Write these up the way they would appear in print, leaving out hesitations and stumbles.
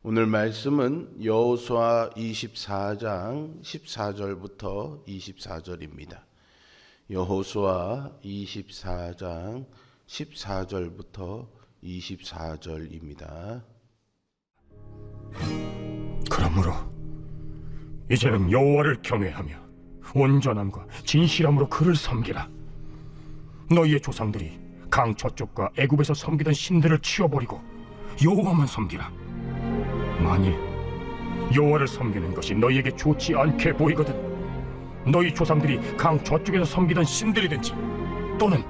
오늘 말씀은 여호수아 24장 14절부터 24절입니다. 여호수아 24장 14절부터 24절입니다. 그러므로 이제는 여호와를 경외하며 온전함과 진실함으로 그를 섬기라. 너희의 조상들이 강 저쪽과 애굽에서 섬기던 신들을 치워버리고 여호와만 섬기라. 만일 여호와를 섬기는 것이 너희에게 좋지 않게 보이거든 너희 조상들이 강 저쪽에서 섬기던 신들이든지 또는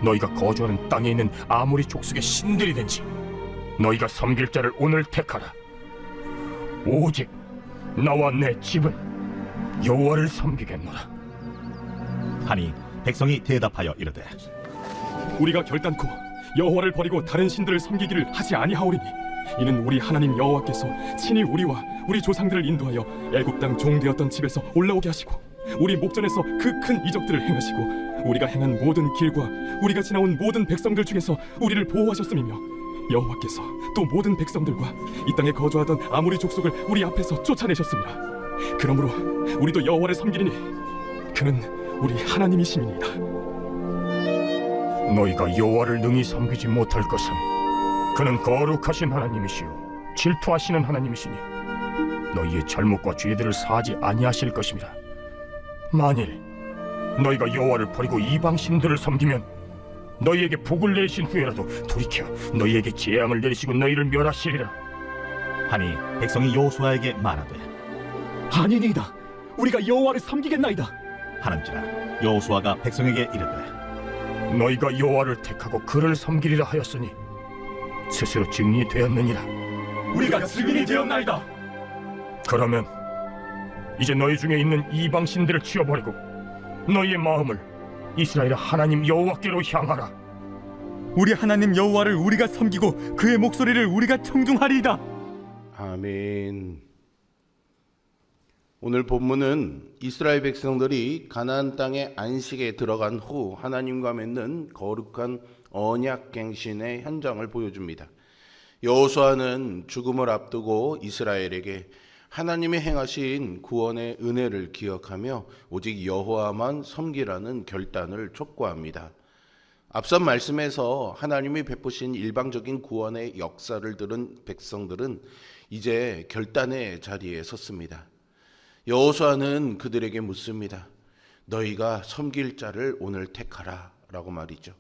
너희가 거주하는 땅에 있는 아모리 족속의 신들이든지 너희가 섬길 자를 오늘 택하라. 오직 나와 내 집은 여호와를 섬기겠노라. 하니 백성이 대답하여 이르되 우리가 결단코 여호와를 버리고 다른 신들을 섬기기를 하지 아니하오리니 이는 우리 하나님 여호와께서 친히 우리와 우리 조상들을 인도하여 애굽 땅 종되었던 집에서 올라오게 하시고 우리 목전에서 그 큰 이적들을 행하시고 우리가 행한 모든 길과 우리가 지나온 모든 백성들 중에서 우리를 보호하셨음이며 여호와께서 또 모든 백성들과 이 땅에 거주하던 아모리 족속을 우리 앞에서 쫓아내셨습니다. 그러므로 우리도 여호와를 섬기리니 그는 우리 하나님이심이니이다. 너희가 여호와를 능히 섬기지 못할 것은 그는 거룩하신 하나님이시요 질투하시는 하나님이시니 너희의 잘못과 죄들을 사하지 아니하실 것입니다. 만일 너희가 여호와를 버리고 이방 신들을 섬기면 너희에게 복을 내신 후에라도 돌이켜 너희에게 재앙을 내리시고 너희를 멸하시리라. 하니 백성이 여호수아에게 말하되 아니니이다. 우리가 여호와를 섬기겠나이다. 하는지라 여호수아가 백성에게 이르되 너희가 여호와를 택하고 그를 섬기리라 하였으니 스스로 증인이 되었느니라. 우리가 증인이 되었나이다. 그러면 이제 너희 중에 있는 이방 신들을 치워버리고 너희의 마음을 이스라엘 하나님 여호와께로 향하라. 우리 하나님 여호와를 우리가 섬기고 그의 목소리를 우리가 청중하리이다. 아멘. 오늘 본문은 이스라엘 백성들이 가나안 땅의 안식에 들어간 후 하나님과 맺는 거룩한 언약갱신의 현장을 보여줍니다. 여호수아는 죽음을 앞두고 이스라엘에게 하나님이 행하신 구원의 은혜를 기억하며 오직 여호와만 섬기라는 결단을 촉구합니다. 앞선 말씀에서 하나님이 베푸신 일방적인 구원의 역사를 들은 백성들은 이제 결단의 자리에 섰습니다. 여호수아는 그들에게 묻습니다. 너희가 섬길 자를 오늘 택하라 라고 말이죠.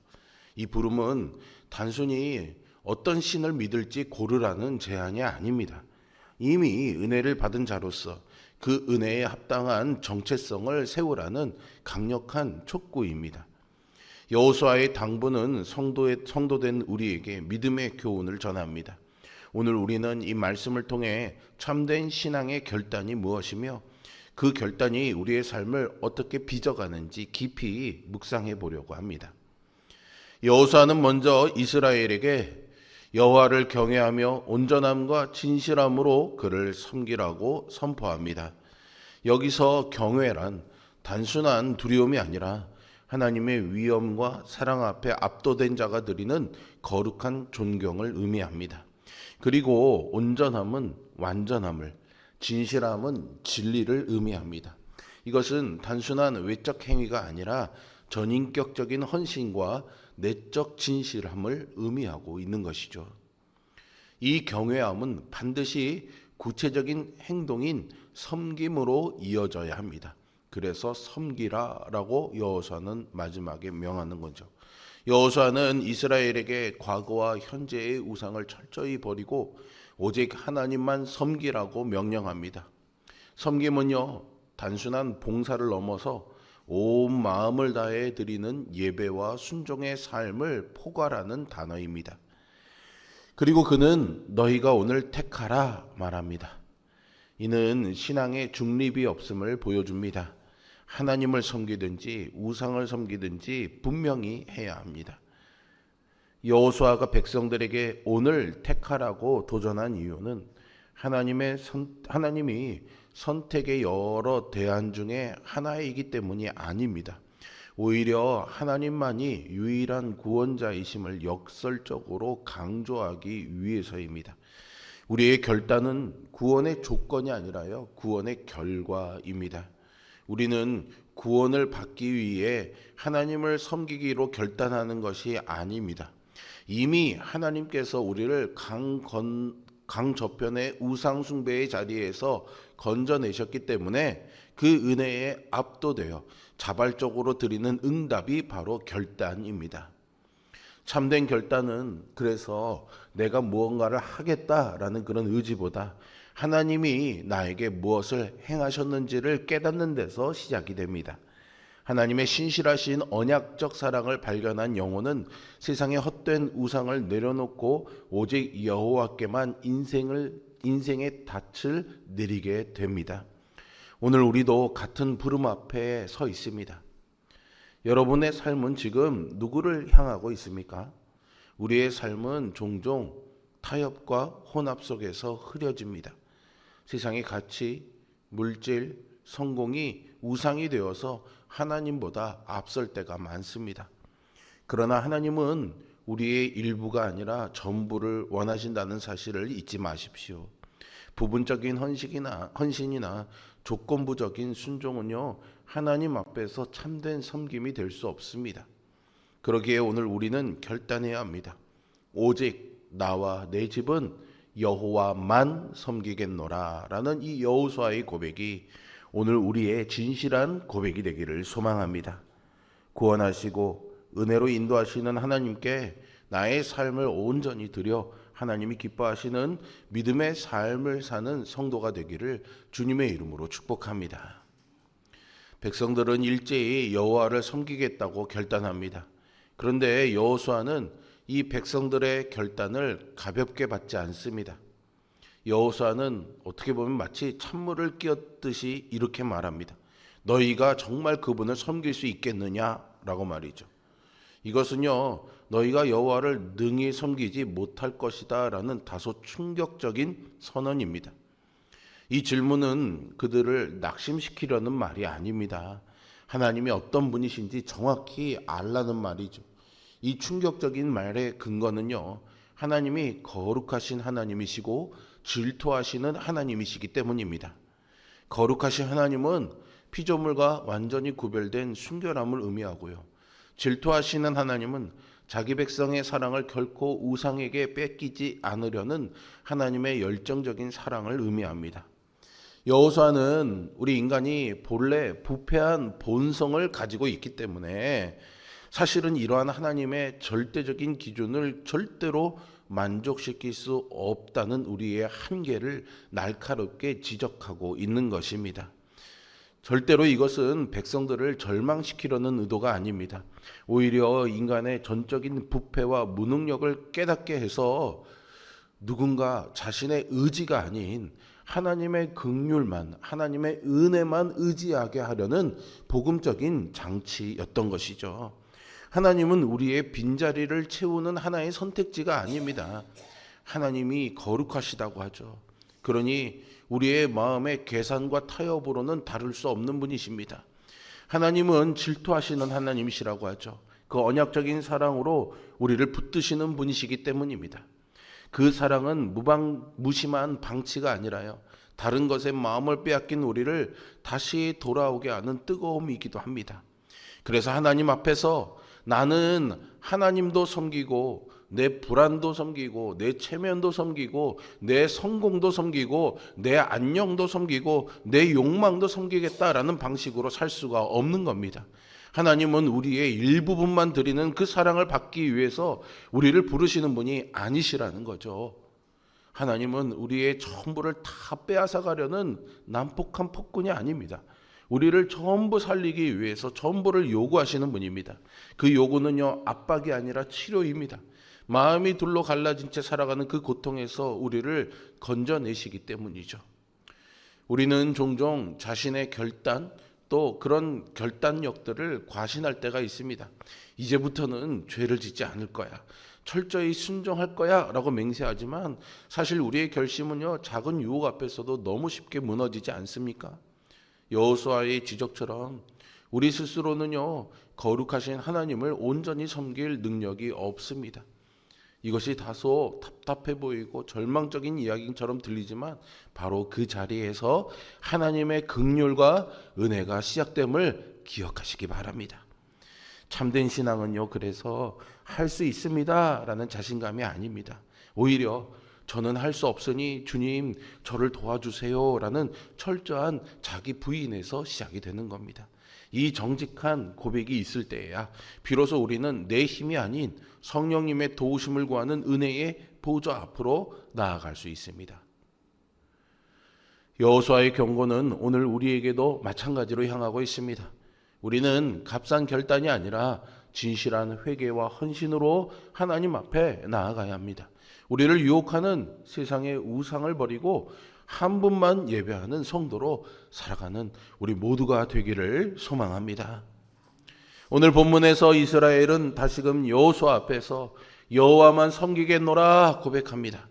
이 부름은 단순히 어떤 신을 믿을지 고르라는 제안이 아닙니다. 이미 은혜를 받은 자로서 그 은혜에 합당한 정체성을 세우라는 강력한 촉구입니다. 여호수아의 당부는 성도된 우리에게 믿음의 교훈을 전합니다. 오늘 우리는 이 말씀을 통해 참된 신앙의 결단이 무엇이며 그 결단이 우리의 삶을 어떻게 빚어가는지 깊이 묵상해 보려고 합니다. 여호수아는 먼저 이스라엘에게 여호와를 경외하며 온전함과 진실함으로 그를 섬기라고 선포합니다. 여기서 경외란 단순한 두려움이 아니라 하나님의 위엄과 사랑 앞에 압도된 자가 드리는 거룩한 존경을 의미합니다. 그리고 온전함은 완전함을, 진실함은 진리를 의미합니다. 이것은 단순한 외적 행위가 아니라 전인격적인 헌신과 내적 진실함을 의미하고 있는 것이죠. 이 경외함은 반드시 구체적인 행동인 섬김으로 이어져야 합니다. 그래서 섬기라라고 여호수아는 마지막에 명하는 거죠. 여호수아는 이스라엘에게 과거와 현재의 우상을 철저히 버리고 오직 하나님만 섬기라고 명령합니다. 섬김은요, 단순한 봉사를 넘어서 온 마음을 다해 드리는 예배와 순종의 삶을 포괄하는 단어입니다. 그리고 그는 너희가 오늘 택하라 말합니다. 이는 신앙의 중립이 없음을 보여줍니다. 하나님을 섬기든지 우상을 섬기든지 분명히 해야 합니다. 여호수아가 백성들에게 오늘 택하라고 도전한 이유는 하나님이 선택의 여러 대안 중에 하나이기 때문이 아닙니다. 오히려 하나님만이 유일한 구원자이심을 역설적으로 강조하기 위해서입니다. 우리의 결단은 구원의 조건이 아니라요, 구원의 결과입니다. 우리는 구원을 받기 위해 하나님을 섬기기로 결단하는 것이 아닙니다. 이미 하나님께서 우리를 강저편의 우상숭배의 자리에서 건져내셨기 때문에 그 은혜에 압도되어 자발적으로 드리는 응답이 바로 결단입니다. 참된 결단은 그래서 내가 무언가를 하겠다라는 그런 의지보다 하나님이 나에게 무엇을 행하셨는지를 깨닫는 데서 시작이 됩니다. 하나님의 신실하신 언약적 사랑을 발견한 영혼은 세상의 헛된 우상을 내려놓고 오직 여호와께만 인생의 닻을 내리게 됩니다. 오늘 우리도 같은 부름 앞에 서 있습니다. 여러분의 삶은 지금 누구를 향하고 있습니까? 우리의 삶은 종종 타협과 혼합 속에서 흐려집니다. 세상의 가치, 물질, 성공이 우상이 되어서 하나님보다 앞설 때가 많습니다. 그러나 하나님은 우리의 일부가 아니라 전부를 원하신다는 사실을 잊지 마십시오. 부분적인 헌신이나 조건부적인 순종은요, 하나님 앞에서 참된 섬김이 될 수 없습니다. 그러기에 오늘 우리는 결단해야 합니다. 오직 나와 내 집은 여호와만 섬기겠노라 라는 이 여호수아의 고백이 오늘 우리의 진실한 고백이 되기를 소망합니다. 구원하시고 은혜로 인도하시는 하나님께 나의 삶을 온전히 드려 하나님이 기뻐하시는 믿음의 삶을 사는 성도가 되기를 주님의 이름으로 축복합니다. 백성들은 일제히 여호와를 섬기겠다고 결단합니다. 그런데 여호수아는 이 백성들의 결단을 가볍게 받지 않습니다. 여호수아는 어떻게 보면 마치 찬물을 끼얹듯이 이렇게 말합니다. 너희가 정말 그분을 섬길 수 있겠느냐라고 말이죠. 이것은요, 너희가 여호와를 능히 섬기지 못할 것이다 라는 다소 충격적인 선언입니다. 이 질문은 그들을 낙심시키려는 말이 아닙니다. 하나님이 어떤 분이신지 정확히 알라는 말이죠. 이 충격적인 말의 근거는요, 하나님이 거룩하신 하나님이시고 질투하시는 하나님이시기 때문입니다. 거룩하신 하나님은 피조물과 완전히 구별된 순결함을 의미하고요, 질투하시는 하나님은 자기 백성의 사랑을 결코 우상에게 뺏기지 않으려는 하나님의 열정적인 사랑을 의미합니다. 여호수아는 우리 인간이 본래 부패한 본성을 가지고 있기 때문에 사실은 이러한 하나님의 절대적인 기준을 절대로 만족시킬 수 없다는 우리의 한계를 날카롭게 지적하고 있는 것입니다. 절대로 이것은 백성들을 절망시키려는 의도가 아닙니다. 오히려 인간의 전적인 부패와 무능력을 깨닫게 해서 누군가 자신의 의지가 아닌 하나님의 긍휼만, 하나님의 은혜만 의지하게 하려는 복음적인 장치였던 것이죠. 하나님은 우리의 빈자리를 채우는 하나의 선택지가 아닙니다. 하나님이 거룩하시다고 하죠. 그러니 우리의 마음의 계산과 타협으로는 다룰 수 없는 분이십니다. 하나님은 질투하시는 하나님이시라고 하죠. 그 언약적인 사랑으로 우리를 붙드시는 분이시기 때문입니다. 그 사랑은 무심한 방치가 아니라요, 다른 것에 마음을 빼앗긴 우리를 다시 돌아오게 하는 뜨거움이기도 합니다. 그래서 하나님 앞에서 나는 하나님도 섬기고 내 불안도 섬기고 내 체면도 섬기고 내 성공도 섬기고 내 안녕도 섬기고 내 욕망도 섬기겠다라는 방식으로 살 수가 없는 겁니다. 하나님은 우리의 일부분만 드리는 그 사랑을 받기 위해서 우리를 부르시는 분이 아니시라는 거죠. 하나님은 우리의 전부를 다 빼앗아 가려는 난폭한 폭군이 아닙니다. 우리를 전부 살리기 위해서 전부를 요구하시는 분입니다. 그 요구는요, 압박이 아니라 치료입니다. 마음이 둘로 갈라진 채 살아가는 그 고통에서 우리를 건져내시기 때문이죠. 우리는 종종 자신의 결단, 또 그런 결단력들을 과신할 때가 있습니다. 이제부터는 죄를 짓지 않을 거야, 철저히 순종할 거야 라고 맹세하지만 사실 우리의 결심은요, 작은 유혹 앞에서도 너무 쉽게 무너지지 않습니까? 여호수아의 지적처럼 우리 스스로는요, 거룩하신 하나님을 온전히 섬길 능력이 없습니다. 이것이 다소 답답해 보이고 절망적인 이야기처럼 들리지만 바로 그 자리에서 하나님의 긍휼과 은혜가 시작됨을 기억하시기 바랍니다. 참된 신앙은요, 그래서 할 수 있습니다라는 자신감이 아닙니다. 오히려 저는 할 수 없으니 주님 저를 도와주세요라는 철저한 자기 부인에서 시작이 되는 겁니다. 이 정직한 고백이 있을 때에야 비로소 우리는 내 힘이 아닌 성령님의 도우심을 구하는 은혜의 보좌 앞으로 나아갈 수 있습니다. 여호수아의 경고는 오늘 우리에게도 마찬가지로 향하고 있습니다. 우리는 값싼 결단이 아니라 진실한 회개와 헌신으로 하나님 앞에 나아가야 합니다. 우리를 유혹하는 세상의 우상을 버리고 한 분만 예배하는 성도로 살아가는 우리 모두가 되기를 소망합니다. 오늘 본문에서 이스라엘은 다시금 여호수아 앞에서 여호와만 섬기겠노라 고백합니다.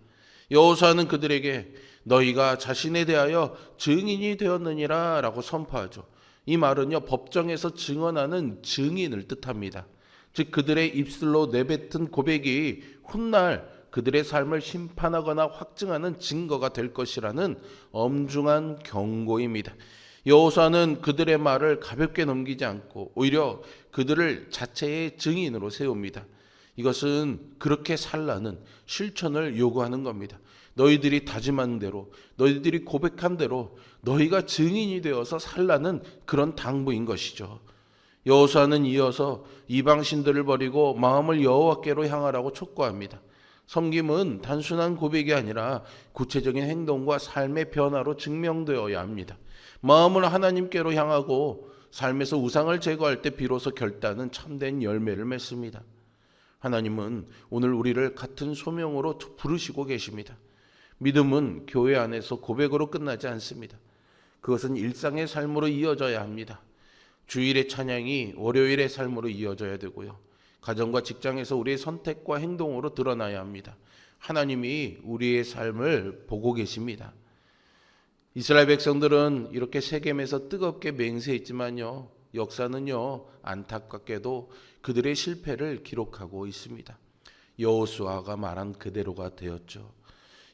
여호수아는 그들에게 너희가 자신에 대하여 증인이 되었느니라 라고 선포하죠. 이 말은요, 법정에서 증언하는 증인을 뜻합니다. 즉 그들의 입술로 내뱉은 고백이 훗날 그들의 삶을 심판하거나 확증하는 증거가 될 것이라는 엄중한 경고입니다. 여호수아는 그들의 말을 가볍게 넘기지 않고 오히려 그들을 자체의 증인으로 세웁니다. 이것은 그렇게 살라는 실천을 요구하는 겁니다. 너희들이 다짐한 대로, 너희들이 고백한 대로 너희가 증인이 되어서 살라는 그런 당부인 것이죠. 여호수아는 이어서 이방신들을 버리고 마음을 여호와께로 향하라고 촉구합니다. 섬김은 단순한 고백이 아니라 구체적인 행동과 삶의 변화로 증명되어야 합니다. 마음을 하나님께로 향하고 삶에서 우상을 제거할 때 비로소 결단은 참된 열매를 맺습니다. 하나님은 오늘 우리를 같은 소명으로 부르시고 계십니다. 믿음은 교회 안에서 고백으로 끝나지 않습니다. 그것은 일상의 삶으로 이어져야 합니다. 주일의 찬양이 월요일의 삶으로 이어져야 되고요. 가정과 직장에서 우리의 선택과 행동으로 드러나야 합니다. 하나님이 우리의 삶을 보고 계십니다. 이스라엘 백성들은 이렇게 세겜에서 뜨겁게 맹세했지만요, 역사는요 안타깝게도 그들의 실패를 기록하고 있습니다. 여호수아가 말한 그대로가 되었죠.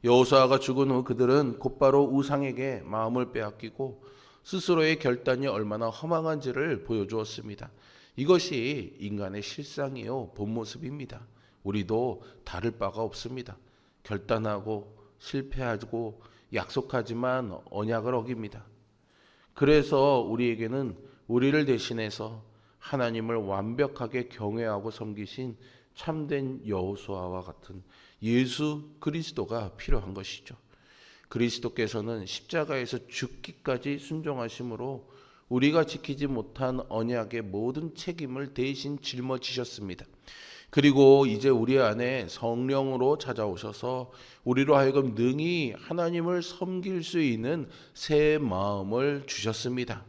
여호수아가 죽은 후 그들은 곧바로 우상에게 마음을 빼앗기고 스스로의 결단이 얼마나 허망한지를 보여주었습니다. 이것이 인간의 실상이요 본 모습입니다. 우리도 다를 바가 없습니다. 결단하고 실패하고 약속하지만 언약을 어깁니다. 그래서 우리에게는 우리를 대신해서 하나님을 완벽하게 경외하고 섬기신 참된 여호수아와 같은 예수 그리스도가 필요한 것이죠. 그리스도께서는 십자가에서 죽기까지 순종하심으로 우리가 지키지 못한 언약의 모든 책임을 대신 짊어지셨습니다. 그리고 이제 우리 안에 성령으로 찾아오셔서 우리로 하여금 능히 하나님을 섬길 수 있는 새 마음을 주셨습니다.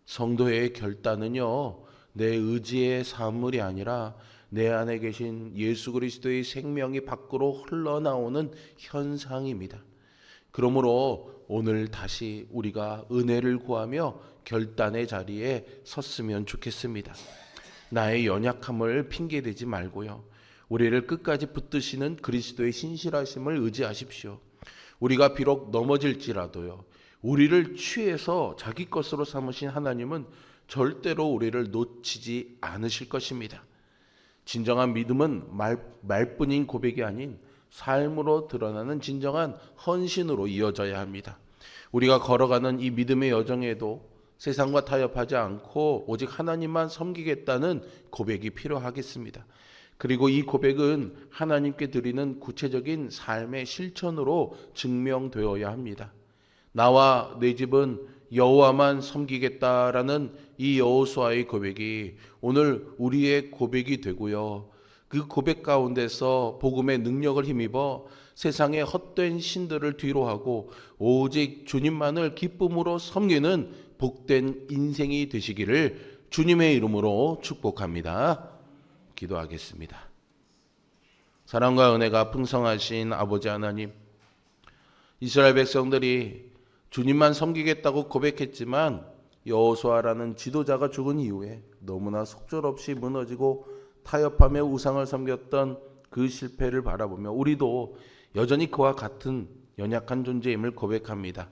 성도의 결단은요, 내 의지의 산물이 아니라 내 안에 계신 예수 그리스도의 생명이 밖으로 흘러나오는 현상입니다. 그러므로 오늘 다시 우리가 은혜를 구하며 결단의 자리에 섰으면 좋겠습니다. 나의 연약함을 핑계대지 말고요. 우리를 끝까지 붙드시는 그리스도의 신실하심을 의지하십시오. 우리가 비록 넘어질지라도요, 우리를 취해서 자기 것으로 삼으신 하나님은 절대로 우리를 놓치지 않으실 것입니다. 진정한 믿음은 말뿐인 고백이 아닌 삶으로 드러나는 진정한 헌신으로 이어져야 합니다. 우리가 걸어가는 이 믿음의 여정에도 세상과 타협하지 않고 오직 하나님만 섬기겠다는 고백이 필요하겠습니다. 그리고 이 고백은 하나님께 드리는 구체적인 삶의 실천으로 증명되어야 합니다. 나와 내 집은 여호와만 섬기겠다라는 이 여호수아의 고백이 오늘 우리의 고백이 되고요. 그 고백 가운데서 복음의 능력을 힘입어 세상의 헛된 신들을 뒤로하고 오직 주님만을 기쁨으로 섬기는 복된 인생이 되시기를 주님의 이름으로 축복합니다. 기도하겠습니다. 사랑과 은혜가 풍성하신 아버지 하나님, 이스라엘 백성들이 주님만 섬기겠다고 고백했지만 여호수아라는 지도자가 죽은 이후에 너무나 속절없이 무너지고 타협하며 우상을 섬겼던 그 실패를 바라보며 우리도 여전히 그와 같은 연약한 존재임을 고백합니다.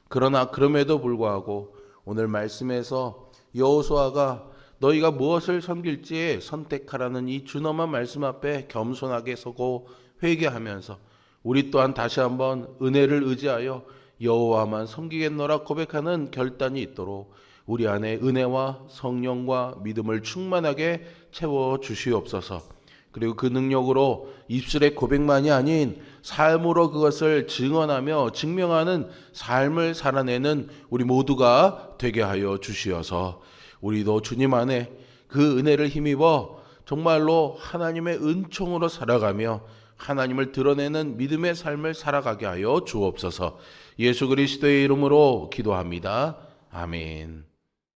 그러나 그럼에도 불구하고 오늘 말씀에서 여호수아가 너희가 무엇을 섬길지 선택하라는 이 준엄한 말씀 앞에 겸손하게 서고 회개하면서 우리 또한 다시 한번 은혜를 의지하여 여호와만 섬기겠노라 고백하는 결단이 있도록 우리 안에 은혜와 성령과 믿음을 충만하게 채워 주시옵소서. 그리고 그 능력으로 입술의 고백만이 아닌 삶으로 그것을 증언하며 증명하는 삶을 살아내는 우리 모두가 되게 하여 주시어서 우리도 주님 안에 그 은혜를 힘입어 정말로 하나님의 은총으로 살아가며 하나님을 드러내는 믿음의 삶을 살아가게 하여 주옵소서. 예수 그리스도의 이름으로 기도합니다. 아멘.